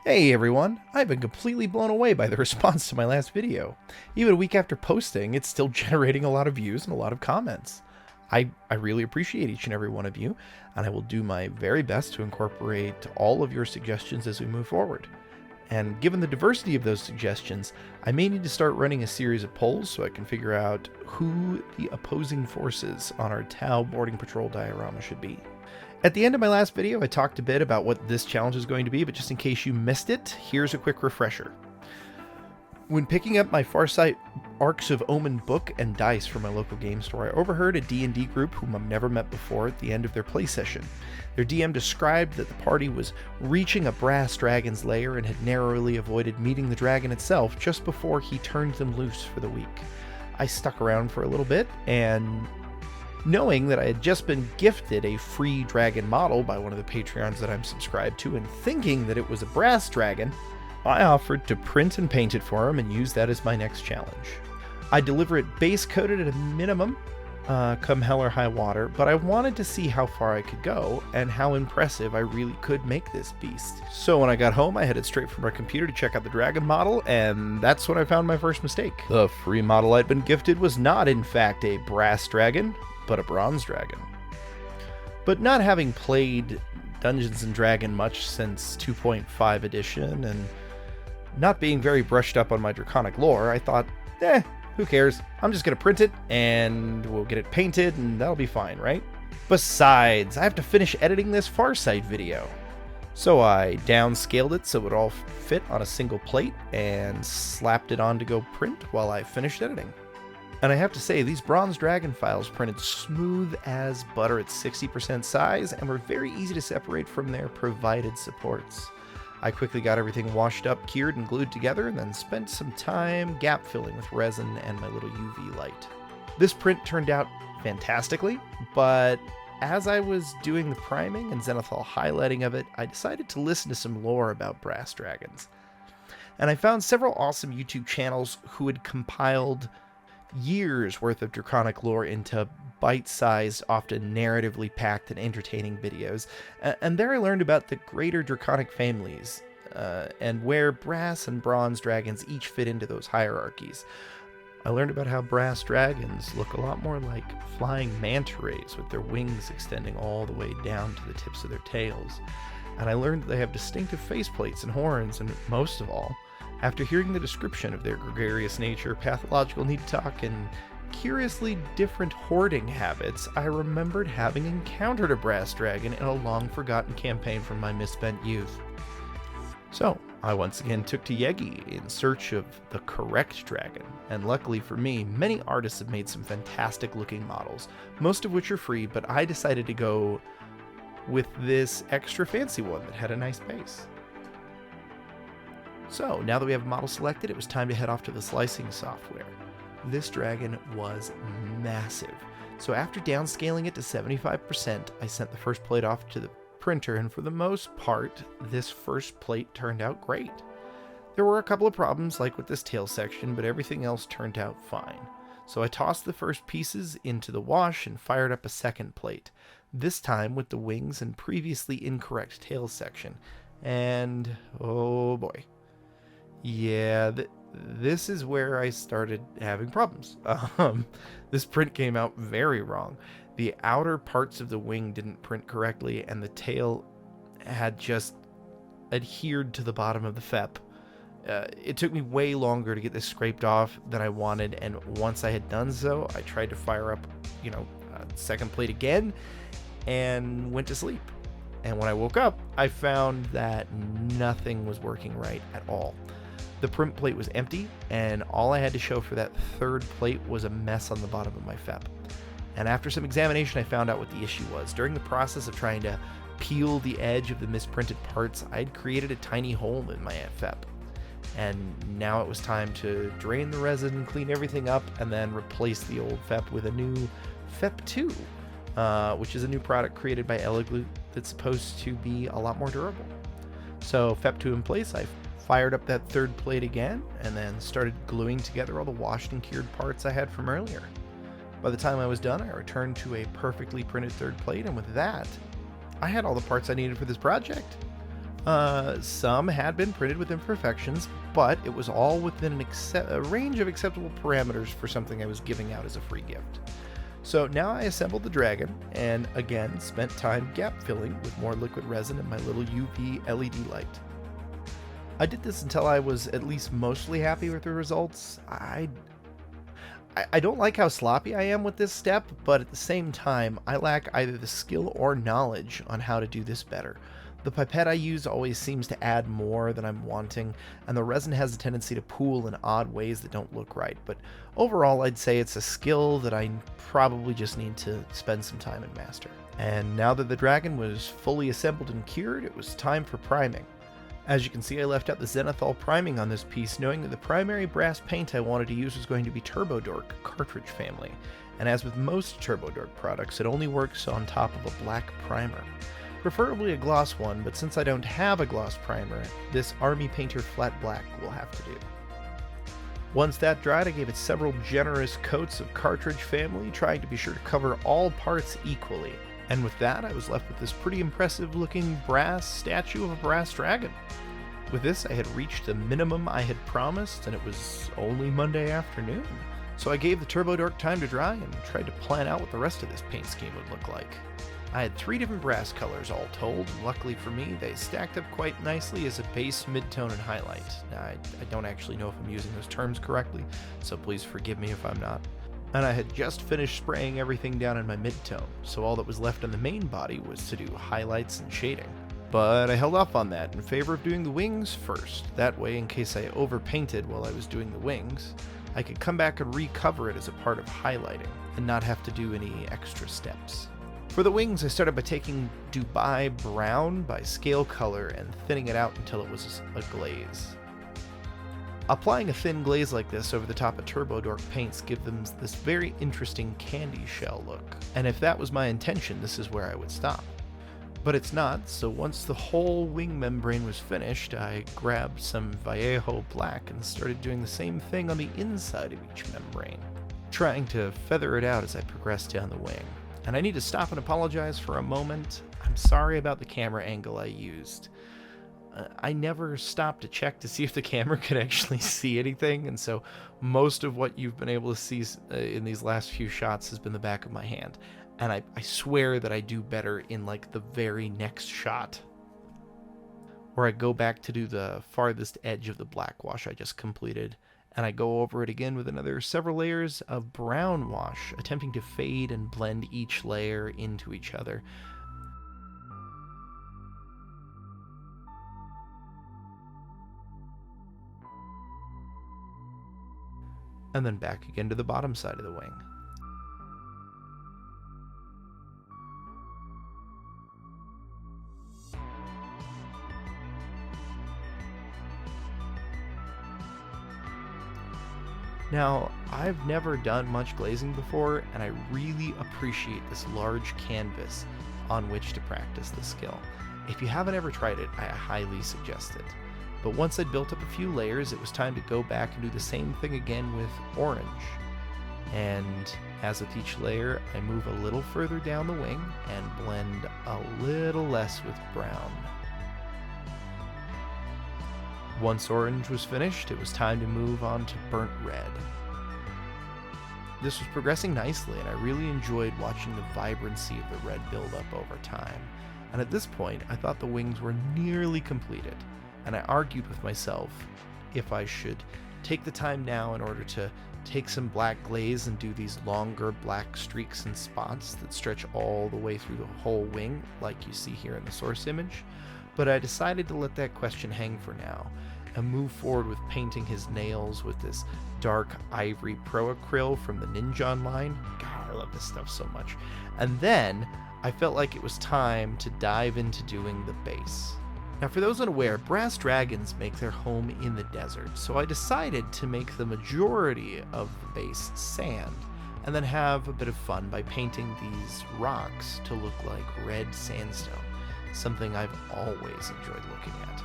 Hey everyone, I've been completely blown away by the response to my last video. Even a week after posting, it's still generating a lot of views and a lot of comments. I really appreciate each and every one of you, and I will do my very best to incorporate all of your suggestions as we move forward. And given the diversity of those suggestions, I may need to start running a series of polls so I can figure out who the opposing forces on our Tau boarding patrol diorama should be. At the end of my last video, I talked a bit about what this challenge is going to be, but just in case you missed it, here's a quick refresher. When picking up my Farsight Arcs of Omen book and dice from my local game store, I overheard a D&D group whom I've never met before at the end of their play session. Their DM described that the party was reaching a brass dragon's lair and had narrowly avoided meeting the dragon itself just before he turned them loose for the week. I stuck around for a little bit, and knowing that I had just been gifted a free dragon model by one of the Patreons that I'm subscribed to, and thinking that it was a brass dragon, I offered to print and paint it for him and use that as my next challenge. I deliver it base coated at a minimum, come hell or high water, but I wanted to see how far I could go and how impressive I really could make this beast. So when I got home, I headed straight from my computer to check out the dragon model, and that's when I found my first mistake. The free model I'd been gifted was not in fact a brass dragon, but a bronze dragon. But not having played Dungeons & Dragon much since 2.5 edition, and not being very brushed up on my draconic lore, I thought, who cares? I'm just gonna print it, and we'll get it painted, and that'll be fine, right? Besides, I have to finish editing this Farsight video. So I downscaled it so it would all fit on a single plate, and slapped it on to go print while I finished editing. And I have to say, these bronze dragon files printed smooth as butter at 60% size and were very easy to separate from their provided supports. I quickly got everything washed up, cured, and glued together, and then spent some time gap filling with resin and my little UV light. This print turned out fantastically, but as I was doing the priming and zenithal highlighting of it, I decided to listen to some lore about brass dragons. And I found several awesome YouTube channels who had compiled years worth of draconic lore into bite-sized, often narratively packed and entertaining videos, and there I learned about the greater draconic families, and where brass and bronze dragons each fit into those hierarchies. I learned about how brass dragons look a lot more like flying manta rays with their wings extending all the way down to the tips of their tails, and I learned that they have distinctive faceplates and horns, and most of all, after hearing the description of their gregarious nature, pathological need to talk, and curiously different hoarding habits, I remembered having encountered a brass dragon in a long-forgotten campaign from my misspent youth. So, I once again took to Yegi in search of the correct dragon, and luckily for me, many artists have made some fantastic-looking models, most of which are free, but I decided to go with this extra fancy one that had a nice base. So, now that we have a model selected, it was time to head off to the slicing software. This dragon was massive, so after downscaling it to 75%, I sent the first plate off to the printer, and for the most part, this first plate turned out great. There were a couple of problems, like with this tail section, but everything else turned out fine. So I tossed the first pieces into the wash and fired up a second plate, this time with the wings and previously incorrect tail section, and oh boy. Yeah, this is where I started having problems. This print came out very wrong. The outer parts of the wing didn't print correctly, and the tail had just adhered to the bottom of the FEP. It took me way longer to get this scraped off than I wanted, and once I had done so, I tried to fire up, a second plate again, and went to sleep. And when I woke up, I found that nothing was working right at all. The print plate was empty, and all I had to show for that third plate was a mess on the bottom of my FEP. And after some examination, I found out what the issue was. During the process of trying to peel the edge of the misprinted parts, I'd created a tiny hole in my FEP. And now it was time to drain the resin, clean everything up, and then replace the old FEP with a new FEP 2, which is a new product created by Eleglu that's supposed to be a lot more durable. So FEP 2 in place, I fired up that third plate again, and then started gluing together all the washed and cured parts I had from earlier. By the time I was done, I returned to a perfectly printed third plate, and with that, I had all the parts I needed for this project. Some had been printed with imperfections, but it was all within a range of acceptable parameters for something I was giving out as a free gift. So now I assembled the dragon, and again spent time gap filling with more liquid resin and my little UV LED light. I did this until I was at least mostly happy with the results. I don't like how sloppy I am with this step, but at the same time, I lack either the skill or knowledge on how to do this better. The pipette I use always seems to add more than I'm wanting, and the resin has a tendency to pool in odd ways that don't look right, but overall I'd say it's a skill that I probably just need to spend some time and master. And now that the dragon was fully assembled and cured, it was time for priming. As you can see, I left out the zenithal priming on this piece, knowing that the primary brass paint I wanted to use was going to be Turbodork cartridge family, and as with most Turbodork products, it only works on top of a black primer. Preferably a gloss one, but since I don't have a gloss primer, this Army Painter Flat Black will have to do. Once that dried, I gave it several generous coats of cartridge family, trying to be sure to cover all parts equally. And with that, I was left with this pretty impressive looking brass statue of a brass dragon. With this, I had reached the minimum I had promised, and it was only Monday afternoon. So I gave the Turbodork time to dry and tried to plan out what the rest of this paint scheme would look like. I had 3 different brass colors all told, and luckily for me, they stacked up quite nicely as a base, midtone, and highlight. Now, I don't actually know if I'm using those terms correctly, so please forgive me if I'm not. And I had just finished spraying everything down in my midtone, so all that was left on the main body was to do highlights and shading. But I held off on that in favor of doing the wings first. That way, in case I overpainted while I was doing the wings, I could come back and recover it as a part of highlighting, and not have to do any extra steps. For the wings, I started by taking Dubai Brown by scale color and thinning it out until it was a glaze. Applying a thin glaze like this over the top of Turbodork paints gives them this very interesting candy shell look, and if that was my intention, this is where I would stop. But it's not, so once the whole wing membrane was finished, I grabbed some Vallejo black and started doing the same thing on the inside of each membrane, trying to feather it out as I progressed down the wing. And I need to stop and apologize for a moment. I'm sorry about the camera angle I used. I never stopped to check to see if the camera could actually see anything, and so most of what you've been able to see in these last few shots has been the back of my hand. And I swear that I do better in like the very next shot, where I go back to do the farthest edge of the black wash I just completed, and I go over it again with another several layers of brown wash, attempting to fade and blend each layer into each other. And then back again to the bottom side of the wing. Now, I've never done much glazing before, and I really appreciate this large canvas on which to practice this skill. If you haven't ever tried it, I highly suggest it. But once I'd built up a few layers, it was time to go back and do the same thing again with orange. And as with each layer, I move a little further down the wing and blend a little less with brown. Once orange was finished, it was time to move on to burnt red. This was progressing nicely, and I really enjoyed watching the vibrancy of the red build up over time. And at this point, I thought the wings were nearly completed, and I argued with myself if I should take the time now in order to take some black glaze and do these longer black streaks and spots that stretch all the way through the whole wing, like you see here in the source image. But I decided to let that question hang for now and move forward with painting his nails with this dark ivory pro acryl from the Ninjon line. God, I love this stuff so much. And then I felt like it was time to dive into doing the base. Now, for those unaware, brass dragons make their home in the desert, so I decided to make the majority of the base sand, and then have a bit of fun by painting these rocks to look like red sandstone, something I've always enjoyed looking at.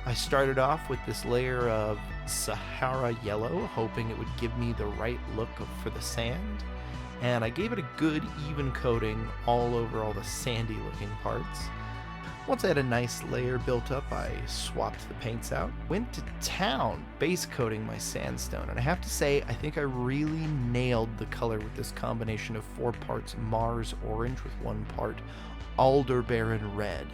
I started off with this layer of Sahara yellow, hoping it would give me the right look for the sand, and I gave it a good even coating all over all the sandy looking parts. Once I had a nice layer built up, I swapped the paints out, went to town base coating my sandstone, and I have to say, I think I really nailed the color with this combination of 4 parts Mars orange with 1 part Aldebaran red,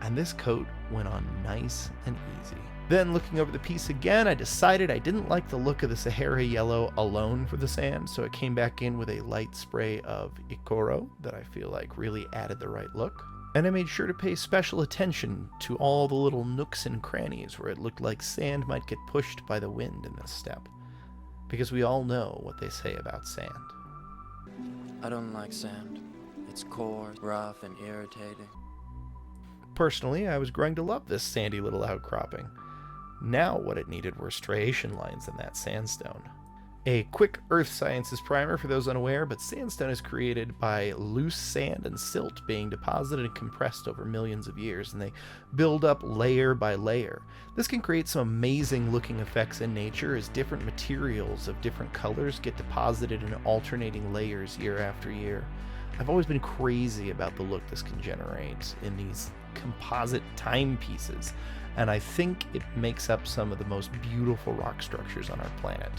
and this coat went on nice and easy. Then, looking over the piece again, I decided I didn't like the look of the Sahara yellow alone for the sand, so I came back in with a light spray of Icoro that I feel like really added the right look. And I made sure to pay special attention to all the little nooks and crannies where it looked like sand might get pushed by the wind in this step. Because we all know what they say about sand. I don't like sand. It's coarse, rough, and irritating. Personally, I was growing to love this sandy little outcropping. Now what it needed were striation lines in that sandstone. A quick earth sciences primer for those unaware, but sandstone is created by loose sand and silt being deposited and compressed over millions of years, and they build up layer by layer. This can create some amazing looking effects in nature as different materials of different colors get deposited in alternating layers year after year. I've always been crazy about the look this can generate in these composite timepieces, and I think it makes up some of the most beautiful rock structures on our planet.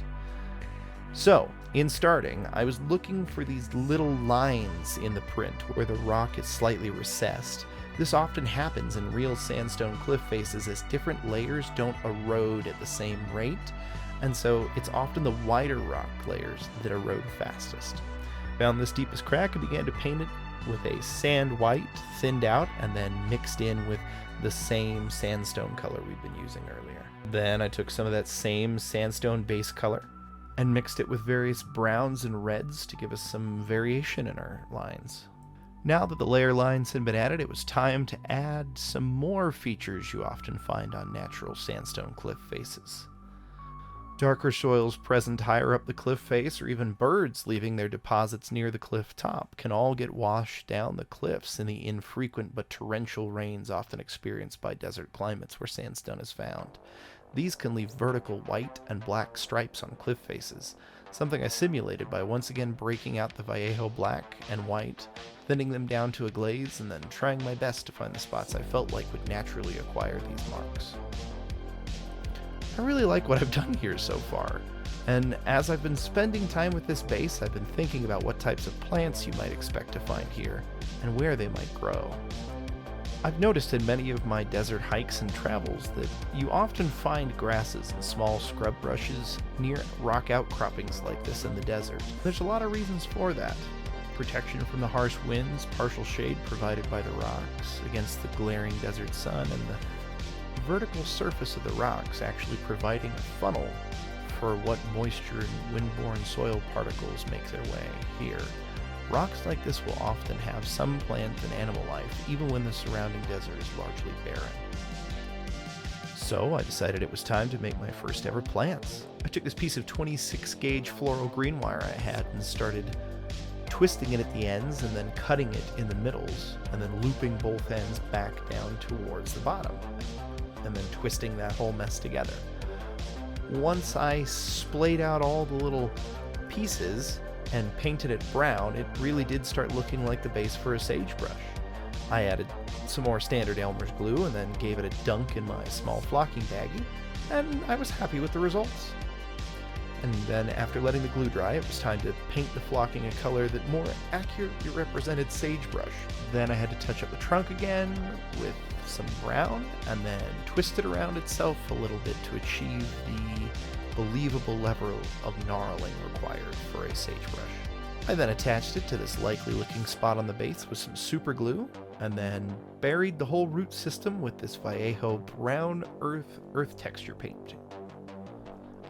So, in starting, I was looking for these little lines in the print where the rock is slightly recessed. This often happens in real sandstone cliff faces as different layers don't erode at the same rate, and so it's often the wider rock layers that erode fastest. Found this deepest crack and began to paint it with a sand white, thinned out, and then mixed in with the same sandstone color we've been using earlier. Then I took some of that same sandstone base color and mixed it with various browns and reds to give us some variation in our lines. Now that the layer lines had been added, it was time to add some more features you often find on natural sandstone cliff faces. Darker soils present higher up the cliff face, or even birds leaving their deposits near the cliff top, can all get washed down the cliffs in the infrequent but torrential rains often experienced by desert climates where sandstone is found. These can leave vertical white and black stripes on cliff faces, something I simulated by once again breaking out the Vallejo black and white, thinning them down to a glaze, and then trying my best to find the spots I felt like would naturally acquire these marks. I really like what I've done here so far, and as I've been spending time with this base, I've been thinking about what types of plants you might expect to find here, and where they might grow. I've noticed in many of my desert hikes and travels that you often find grasses and small scrub brushes near rock outcroppings like this in the desert. There's a lot of reasons for that. Protection from the harsh winds, partial shade provided by the rocks against the glaring desert sun, and the vertical surface of the rocks actually providing a funnel for what moisture and windborne soil particles make their way here. Rocks like this will often have some plant and animal life, even when the surrounding desert is largely barren. So I decided it was time to make my first ever plants. I took this piece of 26 gauge floral green wire I had and started twisting it at the ends and then cutting it in the middles and then looping both ends back down towards the bottom and then twisting that whole mess together. Once I splayed out all the little pieces and painted it brown, it really did start looking like the base for a sagebrush. I added some more standard Elmer's glue and then gave it a dunk in my small flocking baggie, and I was happy with the results. And then after letting the glue dry, it was time to paint the flocking a color that more accurately represented sagebrush. Then I had to touch up the trunk again with some brown and then twist it around itself a little bit to achieve the believable level of gnarling required for a sagebrush. I then attached it to this likely looking spot on the base with some super glue, and then buried the whole root system with this Vallejo brown earth texture paint.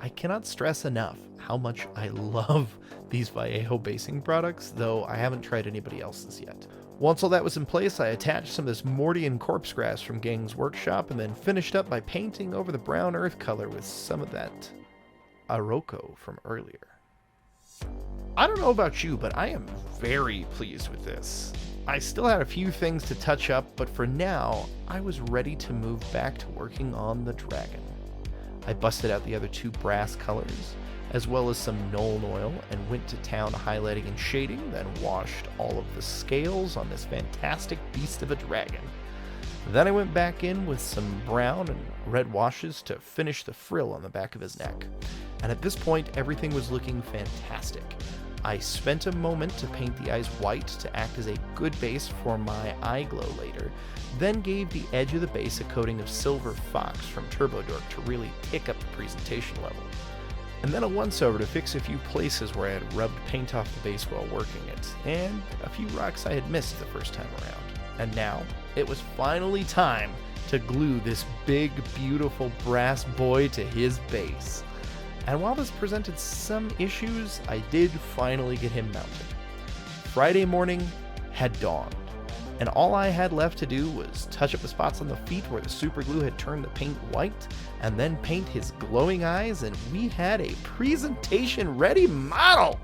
I cannot stress enough how much I love these Vallejo basing products, though I haven't tried anybody else's yet. Once all that was in place, I attached some of this Mortian corpse grass from Gang's workshop, and then finished up by painting over the brown earth color with some of that Aroko from earlier. I don't know about you, but I am very pleased with this. I still had a few things to touch up, but for now, I was ready to move back to working on the dragon. I busted out the other 2 brass colors, as well as some Nuln oil, and went to town highlighting and shading, then washed all of the scales on this fantastic beast of a dragon. Then I went back in with some brown and red washes to finish the frill on the back of his neck. And at this point, everything was looking fantastic. I spent a moment to paint the eyes white to act as a good base for my eye glow later, then gave the edge of the base a coating of silver fox from Turbodork to really tick up the presentation level. And then a once-over to fix a few places where I had rubbed paint off the base while working it, and a few rocks I had missed the first time around. And now, it was finally time to glue this big, beautiful brass boy to his base. And while this presented some issues, I did finally get him mounted. Friday morning had dawned, and all I had left to do was touch up the spots on the feet where the super glue had turned the paint white, and then paint his glowing eyes, and we had a presentation-ready model!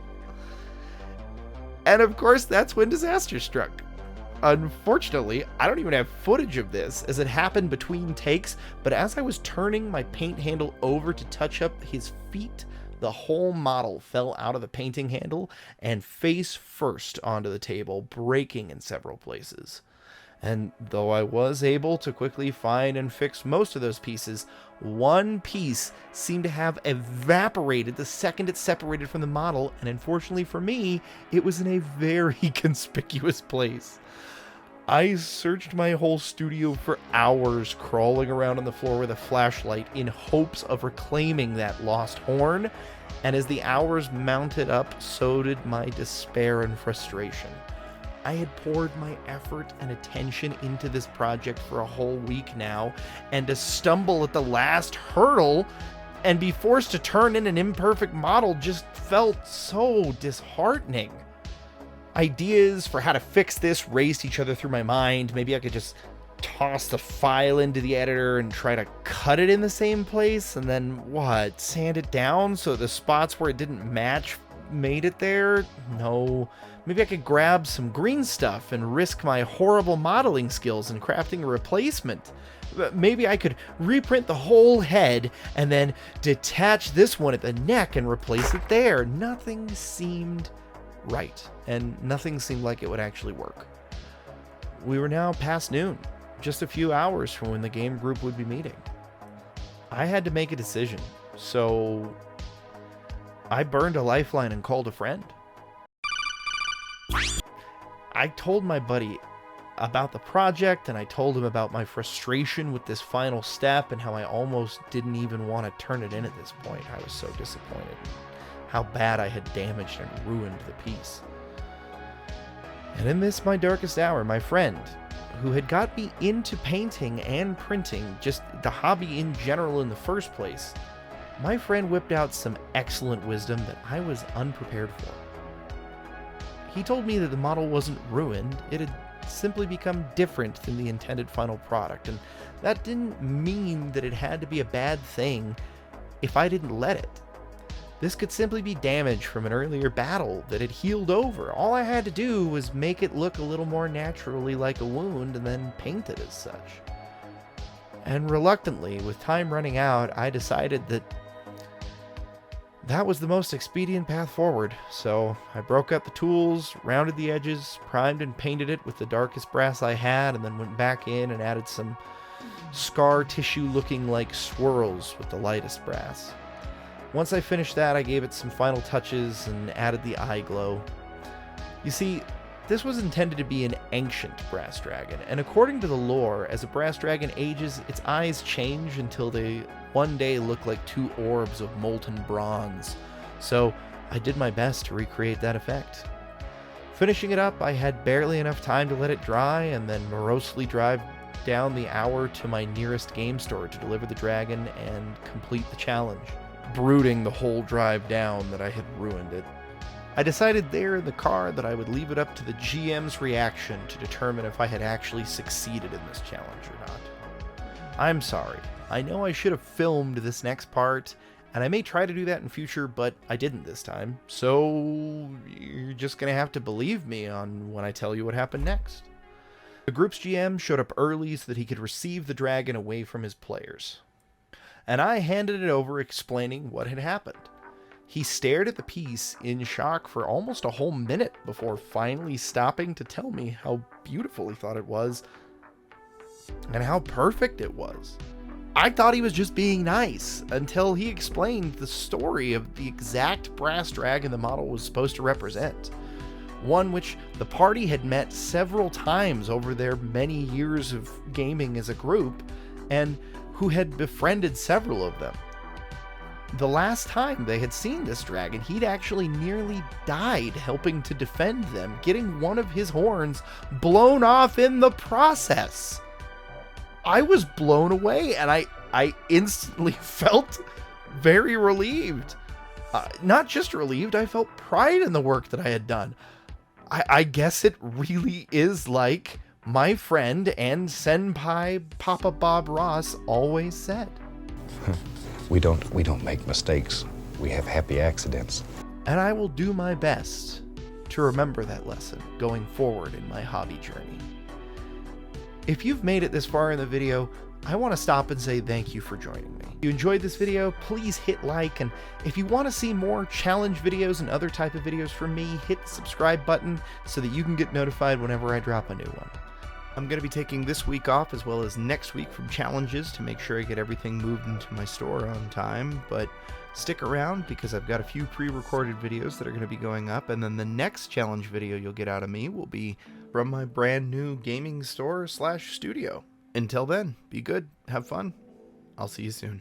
And of course, that's when disaster struck. Unfortunately, I don't even have footage of this, as it happened between takes, but as I was turning my paint handle over to touch up his feet, the whole model fell out of the painting handle and face first onto the table, breaking in several places. And though I was able to quickly find and fix most of those pieces, one piece seemed to have evaporated the second it separated from the model, and unfortunately for me, it was in a very conspicuous place. I searched my whole studio for hours, crawling around on the floor with a flashlight in hopes of reclaiming that lost horn, and as the hours mounted up, so did my despair and frustration. I had poured my effort and attention into this project for a whole week now, and to stumble at the last hurdle and be forced to turn in an imperfect model just felt so disheartening. Ideas for how to fix this raced each other through my mind. Maybe I could just toss the file into the editor and try to cut it in the same place, and then sand it down so the spots where it didn't match made it there? No. Maybe I could grab some green stuff and risk my horrible modeling skills in crafting a replacement. Maybe I could reprint the whole head and then detach this one at the neck and replace it there. Nothing seemed right, and nothing seemed like it would actually work. We were now past noon, just a few hours from when the game group would be meeting. I had to make a decision, so I burned a lifeline and called a friend. I told my buddy about the project, and I told him about my frustration with this final step and how I almost didn't even want to turn it in at this point. I was so disappointed. How bad I had damaged and ruined the piece. And in this, my darkest hour, my friend, who had got me into painting and printing, just the hobby in general in the first place, my friend whipped out some excellent wisdom that I was unprepared for. He told me that the model wasn't ruined, it had simply become different than the intended final product, and that didn't mean that it had to be a bad thing if I didn't let it. This could simply be damage from an earlier battle that had healed over. All I had to do was make it look a little more naturally like a wound and then paint it as such. And reluctantly, with time running out, I decided that that was the most expedient path forward. So I broke up the tools, rounded the edges, primed and painted it with the darkest brass I had, and then went back in and added some scar tissue looking like swirls with the lightest brass. Once I finished that, I gave it some final touches and added the eye glow. You see, this was intended to be an ancient brass dragon, and according to the lore, as a brass dragon ages, its eyes change until they one day look like two orbs of molten bronze. So I did my best to recreate that effect. Finishing it up, I had barely enough time to let it dry, and then morosely drive down the hour to my nearest game store to deliver the dragon and complete the challenge, brooding the whole drive down that I had ruined it. I decided there in the car that I would leave it up to the GM's reaction to determine if I had actually succeeded in this challenge or not. I'm sorry. I know I should have filmed this next part, and I may try to do that in future, but I didn't this time. So you're just going to have to believe me on when I tell you what happened next. The group's GM showed up early so that he could receive the dragon away from his players, and I handed it over explaining what had happened. He stared at the piece in shock for almost a whole minute before finally stopping to tell me how beautiful he thought it was. and how perfect it was. I thought he was just being nice until he explained the story of the exact brass dragon the model was supposed to represent. One which the party had met several times over their many years of gaming as a group, and who had befriended several of them. The last time they had seen this dragon, he'd actually nearly died helping to defend them, getting one of his horns blown off in the process. I was blown away, and I instantly felt very relieved. Not just relieved, I felt pride in the work that I had done. I guess it really is like my friend and senpai Papa Bob Ross always said. We don't make mistakes. We have happy accidents. And I will do my best to remember that lesson going forward in my hobby journey. If you've made it this far in the video, I want to stop and say thank you for joining me. If you enjoyed this video, please hit like, and if you want to see more challenge videos and other type of videos from me, hit the subscribe button so that you can get notified whenever I drop a new one. I'm going to be taking this week off as well as next week from challenges to make sure I get everything moved into my store on time, but stick around because I've got a few pre-recorded videos that are going to be going up, and then the next challenge video you'll get out of me will be from my brand new gaming store / studio. Until then, be good, have fun. I'll see you soon.